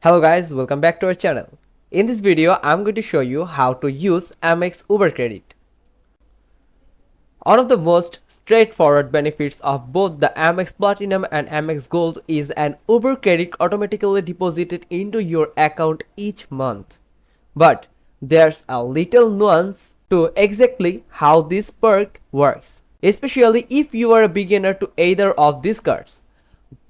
Hello guys, welcome back to our channel. In this video, I'm going to show you how to use Amex Uber Credit. One of the most straightforward benefits of both the Amex Platinum and Amex Gold is an Uber Credit automatically deposited into your account each month. But there's a little nuance to exactly how this perk works, especially if you are a beginner to either of these cards.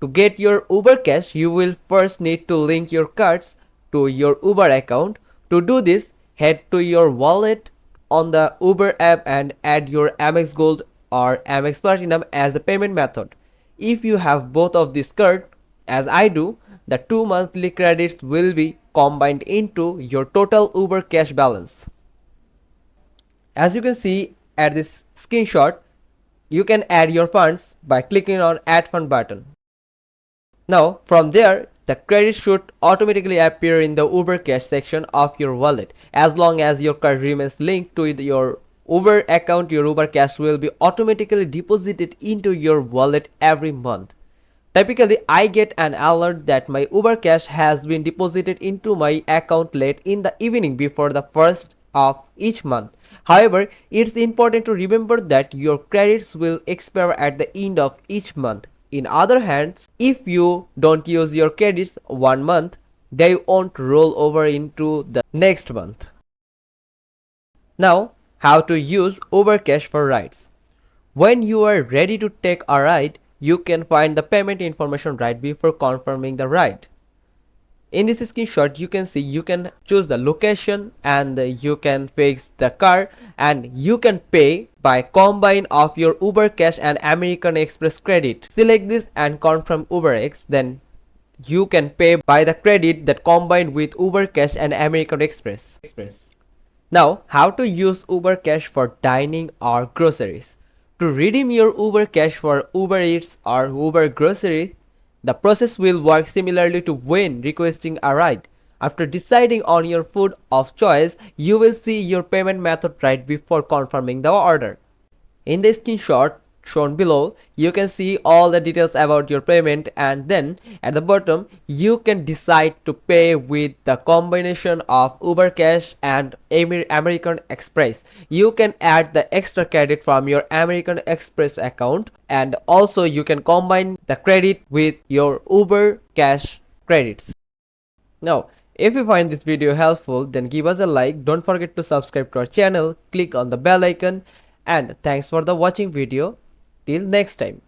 To get your Uber Cash, you will first need to link your cards to your Uber account. To do this, head to your wallet on the Uber app and add your Amex Gold or Amex Platinum as the payment method. If you have both of these cards, as I do, the 2 monthly credits will be combined into your total Uber Cash balance. As you can see at this screenshot, you can add your funds by clicking on Add Fund button. Now, from there, the credit should automatically appear in the Uber Cash section of your wallet. As long as your card remains linked to your Uber account, your Uber Cash will be automatically deposited into your wallet every month. Typically, I get an alert that my Uber Cash has been deposited into my account late in the evening before the first of each month. However, it's important to remember that your credits will expire at the end of each month. In other hands, if you don't use your credits 1 month, they won't roll over into the next month. Now, how to use Uber Cash for rides. When you are ready to take a ride, you can find the payment information right before confirming the ride. In this screenshot, you can see you can choose the location and you can fix the car and you can pay by combine of your Uber Cash and American Express credit. Select this and confirm UberX, then you can pay by the credit that combined with Uber Cash and American Express. Now, how to use Uber Cash for dining or groceries. To redeem your Uber Cash for Uber Eats or Uber Grocery, the process will work similarly to when requesting a ride. After deciding on your food of choice, you will see your payment method right before confirming the order. In the screenshot shown below, you can see all the details about your payment, and then at the bottom, you can decide to pay with the combination of Uber Cash and American Express. You can add the extra credit from your American Express account, and also you can combine the credit with your Uber Cash credits. Now, if you find this video helpful, then give us a like. Don't forget to subscribe to our channel, click on the bell icon, and thanks for the watching video. Till next time.